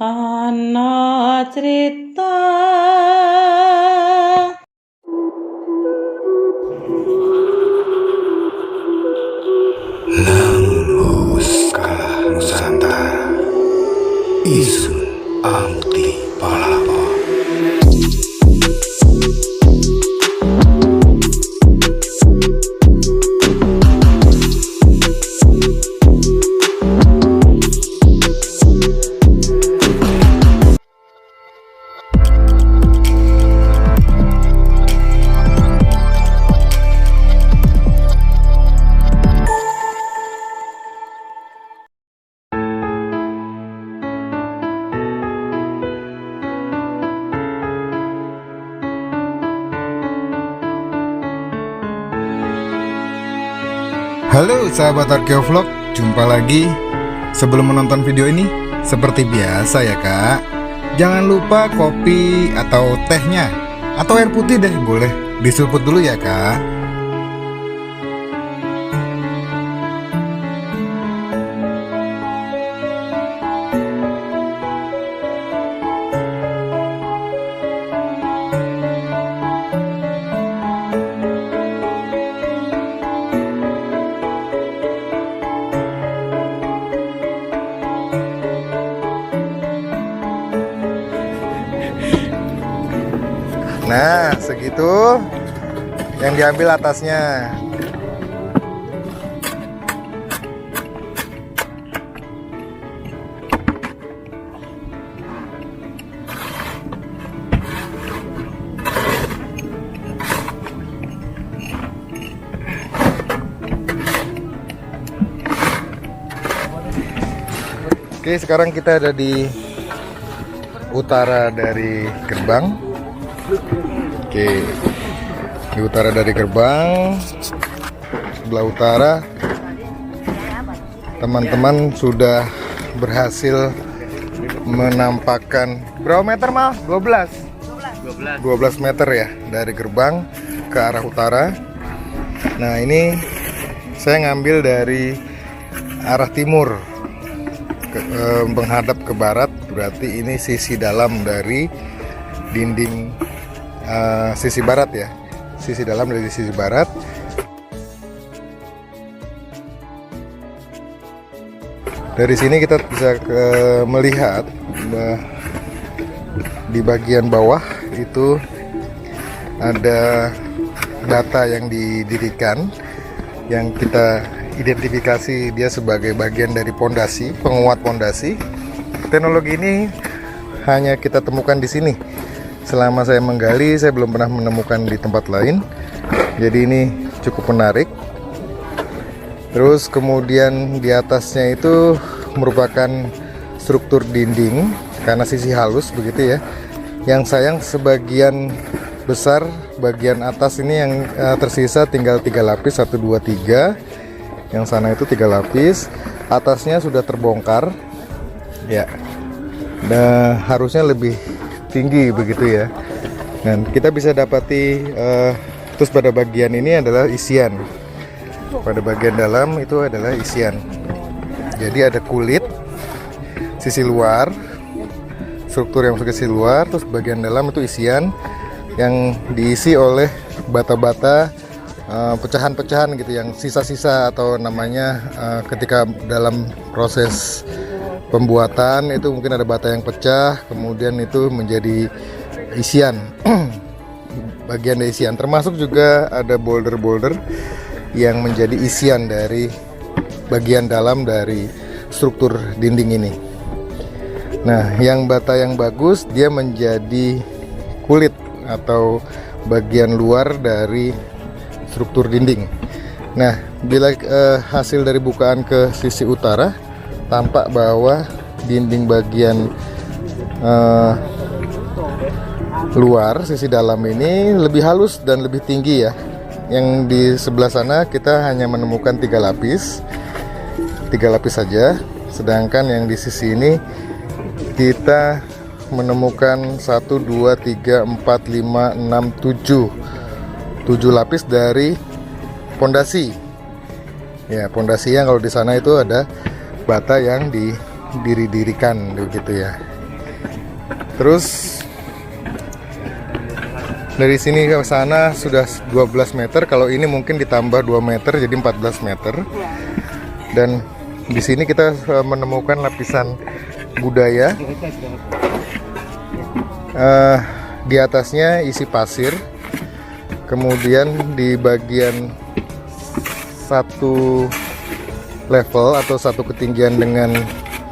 Ana cerita Lamun Hus kalah Nusantara, isun Amti Palapa. Halo sahabat Arkeovlog, jumpa lagi. Sebelum menonton video ini, seperti biasa ya kak, jangan lupa kopi atau tehnya, atau air putih deh boleh, diseruput dulu ya kak. Nah, segitu yang diambil atasnya. Oke, sekarang kita ada di utara dari gerbang. Oke, di utara dari gerbang, sebelah utara, teman-teman sudah berhasil menampakkan berapa meter mal? 12 meter ya dari gerbang ke arah utara. Nah ini saya ngambil dari arah timur menghadap ke barat, berarti ini sisi dalam dari dinding sisi barat ya, sisi dalam dari sisi barat. Dari sini kita bisa melihat di bagian bawah itu ada bata yang didirikan, yang kita identifikasi dia sebagai bagian dari pondasi, penguat pondasi. Teknologi ini hanya kita temukan di sini. Selama saya menggali, saya belum pernah menemukan di tempat lain. Jadi ini cukup menarik. Terus kemudian di atasnya itu merupakan struktur dinding karena sisi halus begitu ya. Yang sayang sebagian besar bagian atas ini yang tersisa tinggal 3 lapis, 1, 2, 3. Yang sana itu 3 lapis. Atasnya sudah terbongkar. Ya. Nah, harusnya lebih tinggi begitu ya. Dan kita bisa dapati terus pada bagian ini adalah isian. Pada bagian dalam itu adalah isian. Jadi ada kulit sisi luar, struktur yang masuk ke sisi luar, terus bagian dalam itu isian yang diisi oleh bata-bata pecahan-pecahan gitu, yang sisa-sisa atau namanya ketika dalam proses pembuatan itu mungkin ada bata yang pecah, kemudian itu menjadi isian. Bagian dari isian, termasuk juga ada boulder-boulder yang menjadi isian dari bagian dalam dari struktur dinding ini. Nah, yang bata yang bagus dia menjadi kulit atau bagian luar dari struktur dinding. Nah, bila hasil dari bukaan ke sisi utara, tampak bahwa dinding bagian luar sisi dalam ini lebih halus dan lebih tinggi ya. Yang di sebelah sana kita hanya menemukan 3 lapis saja, sedangkan yang di sisi ini kita menemukan 1, 2, 3, 4, 5, 6, 7 lapis dari pondasi. Ya, pondasinya kalau di sana itu ada bata yang didirikan begitu ya. Terus dari sini ke sana sudah 12 meter. Kalau ini mungkin ditambah 2 meter jadi 14 meter. Dan di sini kita menemukan lapisan budaya. Di atasnya isi pasir. Kemudian di bagian satu level atau satu ketinggian dengan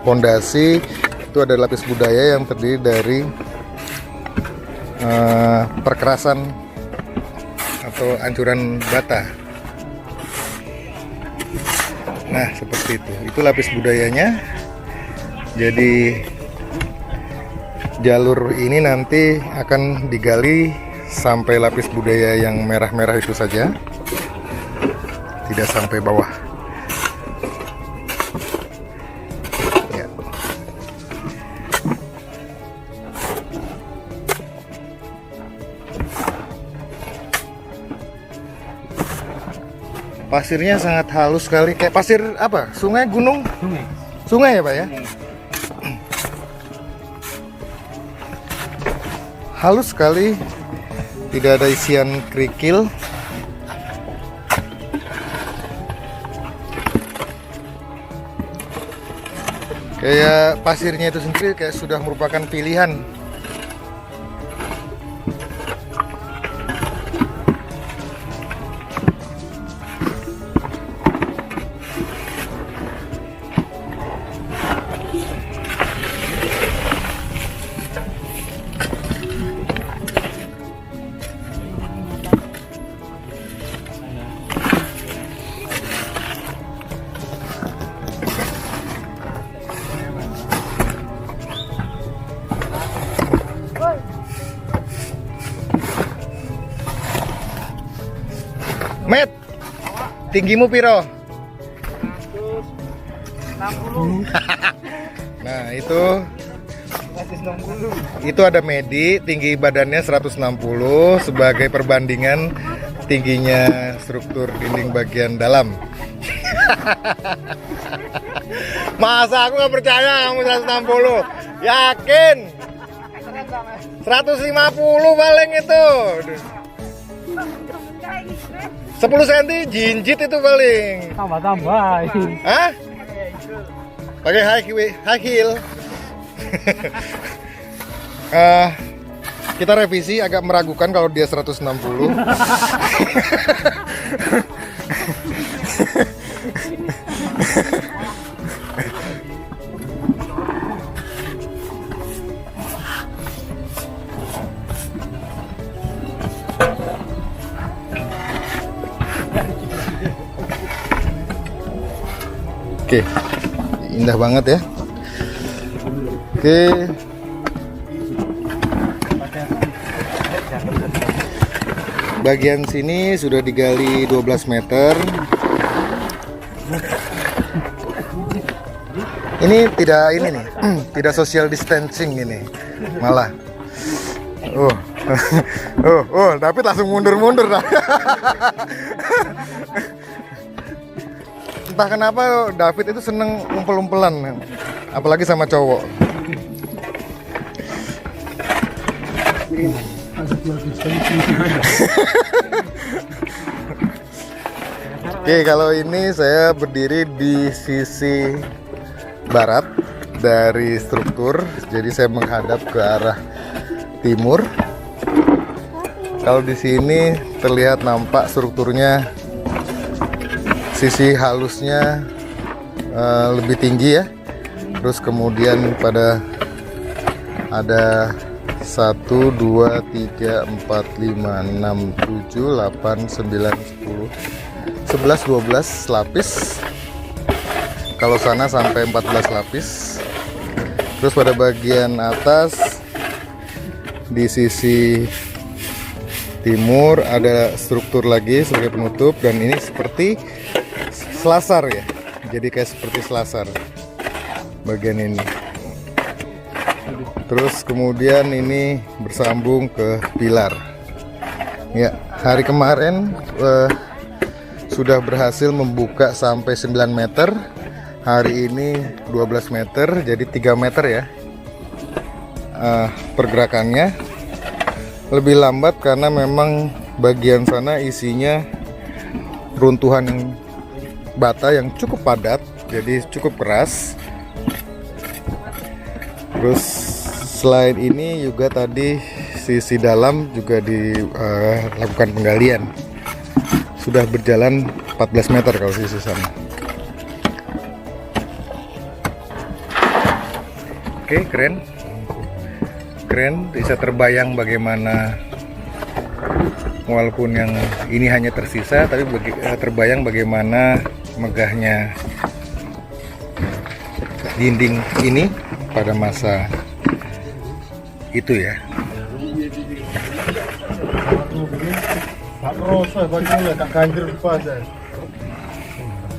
pondasi itu ada lapis budaya yang terdiri dari perkerasan atau ancuran bata. Nah, seperti itu. Itu lapis budayanya. Jadi jalur ini nanti akan digali sampai lapis budaya yang merah-merah itu saja. Tidak sampai bawah. Ya. Pasirnya sangat halus sekali, kayak pasir apa? Sungai, gunung? Sungai ya, Pak ya? Halus sekali, tidak ada isian kerikil. Kayak pasirnya itu sendiri kayak sudah merupakan pilihan. Met, tinggimu piro? 160. Nah, itu ada Medi, tinggi badannya 160 sebagai perbandingan tingginya struktur dinding bagian dalam. Masa aku nggak percaya kamu 160? Yakin? 150 paling itu. 10 cm jinjit itu paling. Tambah. Hah? Pakai high heel. Kita revisi, agak meragukan kalau dia 160. Oke, indah banget ya. Oke. Bagian sini sudah digali 12 meter. Ini nih, tidak social distancing ini, malah. David langsung mundur-mundur dah. Entah kenapa David itu seneng umpel-umpelan, apalagi sama cowok. Oke, kalau ini saya berdiri di sisi barat dari struktur, jadi saya menghadap ke arah timur. Kalau di sini terlihat nampak strukturnya, sisi halusnya lebih tinggi ya. Terus kemudian pada ada 1, 2, 3, 4, 5, 6, 7, 8, 9, 10, 11, 12 lapis. Kalau sana sampai 14 lapis. Terus pada bagian atas di sisi timur ada struktur lagi sebagai penutup, dan ini seperti selasar ya. Jadi kayak seperti selasar bagian ini. Terus kemudian ini bersambung ke pilar. Ya, hari kemarin sudah berhasil membuka sampai 9 meter. Hari ini 12 meter, jadi 3 meter ya. pergerakannya lebih lambat karena memang bagian sana isinya runtuhan bata yang cukup padat, jadi cukup keras. Terus selain ini juga tadi sisi dalam juga dilakukan penggalian. Sudah berjalan 14 meter kalau sisi sana. Oke, keren. Keren, bisa terbayang bagaimana, walaupun yang ini hanya tersisa, tapi terbayang bagaimana megahnya dinding ini pada masa itu ya.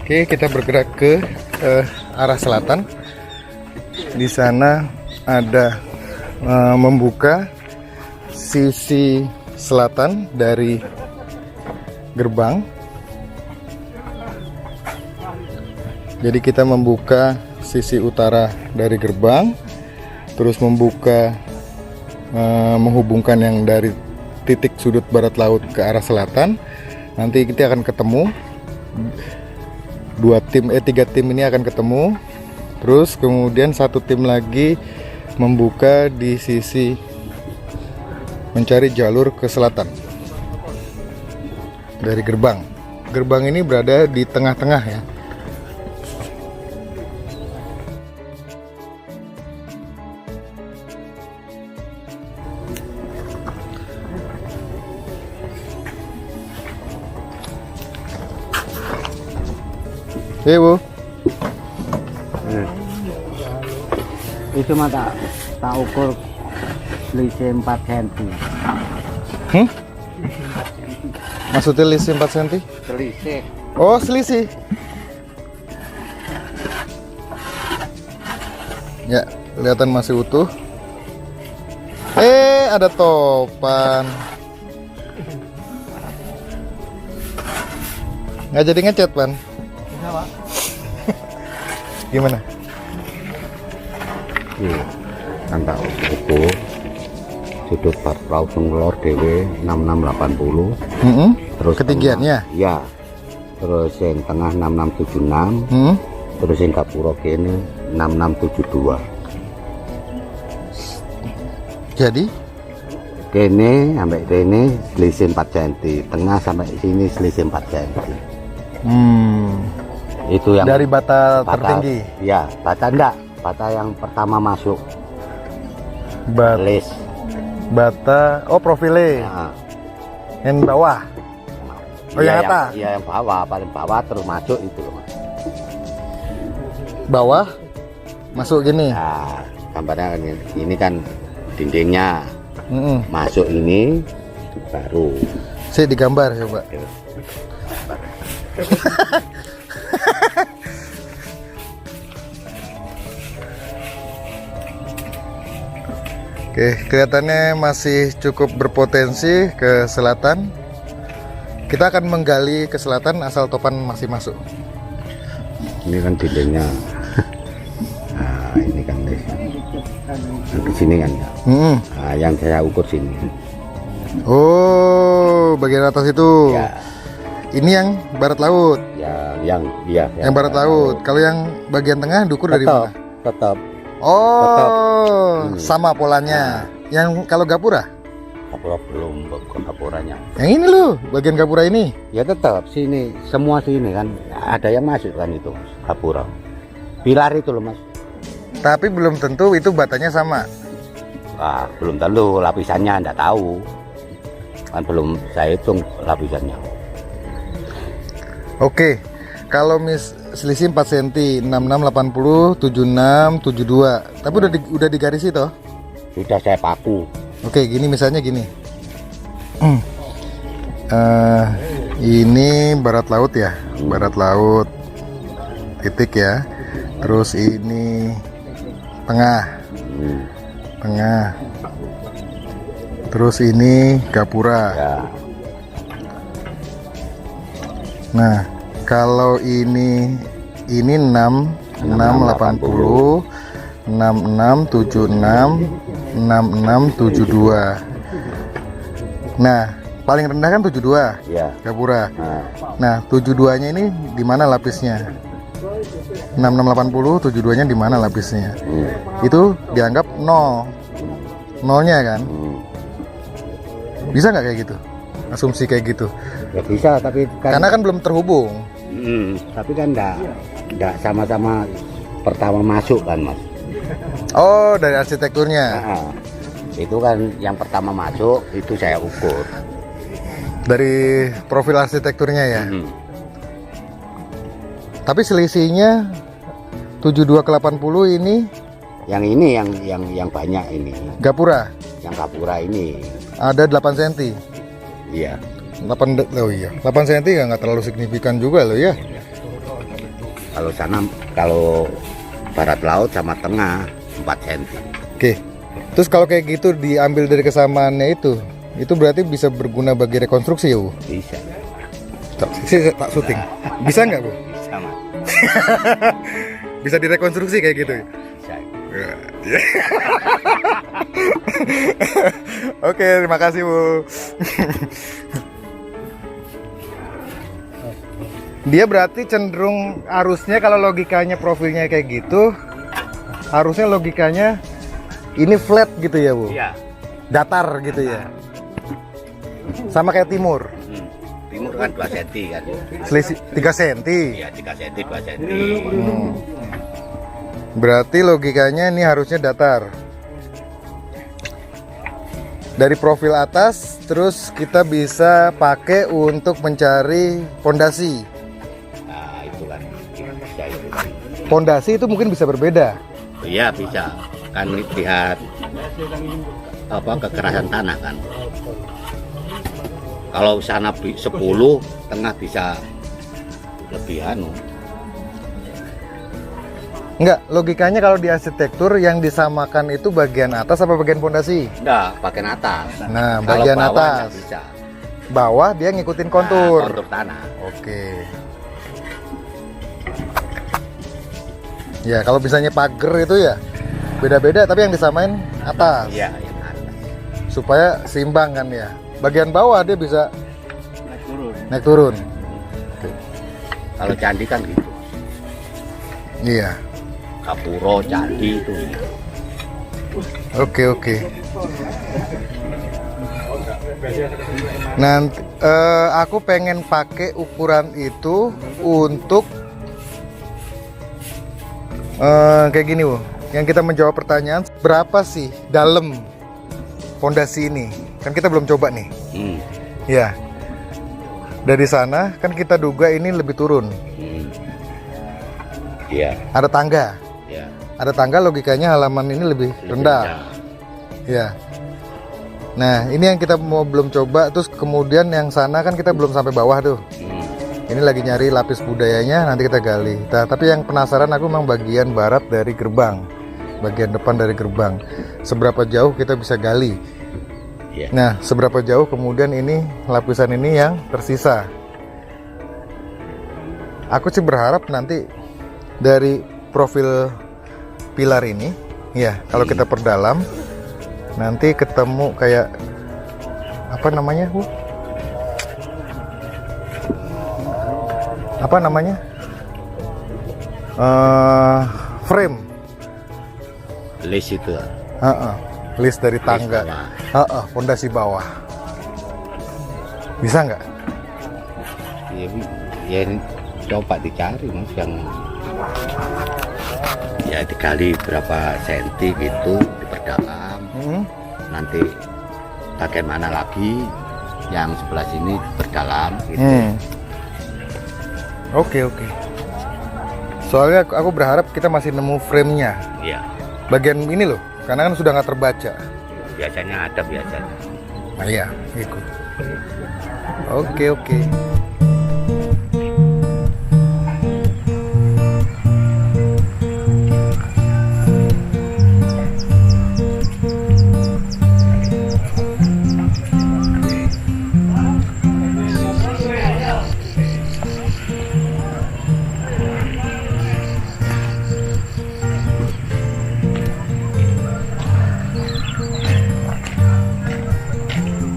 Oke, kita bergerak ke arah selatan. Di sana ada membuka sisi selatan dari gerbang. Jadi kita membuka sisi utara dari gerbang, terus membuka menghubungkan yang dari titik sudut barat laut ke arah selatan. Nanti kita akan ketemu tiga tim ini akan ketemu. Terus kemudian satu tim lagi membuka di sisi mencari jalur ke selatan dari gerbang. Gerbang ini berada di tengah-tengah ya. Hei, Bu. Itu mah tak ukur selisih 4 cm. Maksudnya selisih 4 cm? Selisih. Oh, selisih. Ya, kelihatan masih utuh. Ada topan. Nggak jadi ngecat, Pan. Gimana? Kan tak ukur sudut barat laut Sunglor dewe 6680. Terus ketinggiannya? Tengah, ya. Terus yang tengah 6676. Terus yang gapura kene 6672. Jadi kene sampai kene selisih 4 cm, tengah sampai sini selisih 4 cm. Itu yang dari bata tertinggi. Ya, bata enggak. Bata yang pertama masuk. List. Bata, oh profile. Nah. Yang bawah. Oh yang atas. Iya yang bawah, paling bawah terus masuk itu loh, Mas. Bawah masuk gini. Nah, gambarnya ini kan dindingnya. Masuk ini baru. Saya digambar coba. Oke, kelihatannya masih cukup berpotensi ke selatan. Kita akan menggali ke selatan asal topan masih masuk. Ini kan dindingnya. Nah, ini kan di sini kan. Nah, yang saya ukur sini. Oh, bagian atas itu. Ya. Ini yang barat laut. Yang barat laut. Kalau yang bagian tengah dukur dari mana? Tetap. Oh, sama polanya. Yang kalau gapura? Gapura belum, gapuranya. Yang ini loh, bagian gapura ini. Ya tetap sini, semua sini kan ada yang masuk kan itu gapura. Pilar itu loh, Mas. Tapi belum tentu itu batanya sama. Ah, belum tentu, lapisannya enggak tahu. Kan belum saya hitung lapisannya. Oke. Kalau selisih 4 cm, 6680, 76, 72. Tapi udah digarisi toh? Sudah saya paku. Oke, gini misalnya gini. Ini barat laut ya, barat laut titik ya. Terus ini tengah, tengah. Terus ini gapura. Ya. Nah, kalau ini 6, 680, 66, 76, 6672. Nah, paling rendah kan 72 Ya. gapura. Nah, Nah, 72-nya ini di mana lapisnya? 6680, 72-nya di mana lapisnya? Itu dianggap 0. Nolnya kan? Bisa nggak kayak gitu? Asumsi kayak gitu. ya bisa, tapi kan Karena kan belum terhubung. tapi kan enggak sama-sama pertama masuk kan, Mas. Oh, dari arsitekturnya. Nah, itu kan yang pertama masuk itu saya ukur. Dari profil arsitekturnya ya. Hmm. Tapi selisihnya 72 ke 80 ini Yang ini yang banyak ini, gapura. yang kapura ini. Ada 8 cm. Iya. 8 oh iya. 8 cm nggak terlalu signifikan juga loh ya. Kalau sana, kalau barat laut sama tengah 4 cm. Oke. Terus kalau kayak gitu diambil dari kesamaannya itu berarti bisa berguna bagi rekonstruksi ya, Bu? Bisa. Tak syuting. Bisa nggak, Bu? Bisa, Mas. Bisa direkonstruksi kayak gitu. Bisa. Oke, terima kasih, Bu. Dia berarti cenderung arusnya, kalau logikanya profilnya kayak gitu, harusnya logikanya ini flat gitu ya, Bu? Iya. Datar gitu ya. Sama kayak timur. Timur kan 2 cm kan. Selisih 3 cm. Iya, 3 cm, 2 cm. Berarti logikanya ini harusnya datar. Dari profil atas terus kita bisa pakai untuk mencari pondasi. Nah, itu kan bisa itu kan. Pondasi itu mungkin bisa berbeda. Iya, bisa. Kan lihat apa kekerasan tanah kan. Kalau sana 10, tengah bisa lebih anu. Enggak, logikanya kalau di arsitektur yang disamakan itu bagian atas apa bagian pondasi? Enggak, bagian atas. Nah, Kalau bagian bawah atas. nggak bisa. Bawah dia ngikutin kontur. Nah, kontur tanah. Oke. Ya, kalau misalnya pagar itu ya beda-beda, tapi yang disamain atas. Iya, yang atas. Supaya seimbang kan ya. Bagian bawah dia bisa naik turun. Kalau candi kan gitu. Iya. Kapuro, candi itu. Oke. Nanti aku pengen pakai ukuran itu untuk kayak gini, Bu. Yang kita menjawab pertanyaan, berapa sih dalam fondasi ini? Kan kita belum coba nih. Ya. Dari sana kan kita duga ini lebih turun. Iya. Ada tangga. Iya. Ada tangga, logikanya halaman ini lebih rendah. Ya. Nah, ini yang kita mau belum coba. Terus kemudian yang sana kan kita belum sampai bawah tuh. Ini lagi nyari lapis budayanya, nanti kita gali. Nah, tapi yang penasaran aku memang bagian barat dari gerbang, bagian depan dari gerbang. Seberapa jauh kita bisa gali? Iya. Nah, seberapa jauh kemudian ini lapisan ini yang tersisa? Aku sih berharap nanti dari profil pilar ini, ya, kalau kita perdalam, nanti ketemu kayak apa namanya, Bu? Apa namanya? Frame. List itu. List dari tangga. Pondasi bawah. Bisa nggak? Ya, coba dicari, Mas, yang ya dikali berapa senti gitu, diperdalam. Nanti bagaimana lagi yang sebelah sini berdalam gitu. Oke. Soalnya aku berharap kita masih nemu frame-nya. Iya. Bagian ini loh, karena kan sudah nggak terbaca. Biasanya ada biasanya. Nah, iya, ikut. Oke.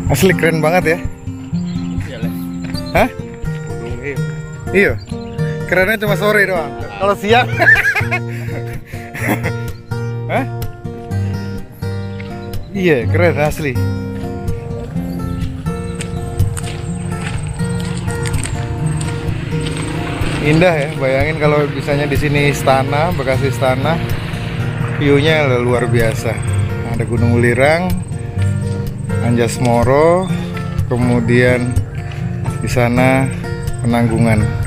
Asli keren banget ya. Hah? Iya. Kerennya cuma sore doang. Kalau siang. Hah? Iya, keren asli. Indah ya, bayangin kalau misalnya di sini istana, bekas istana, view-nya luar biasa. Ada Gunung Welirang, Anjas Moro, kemudian di sana Penanggungan.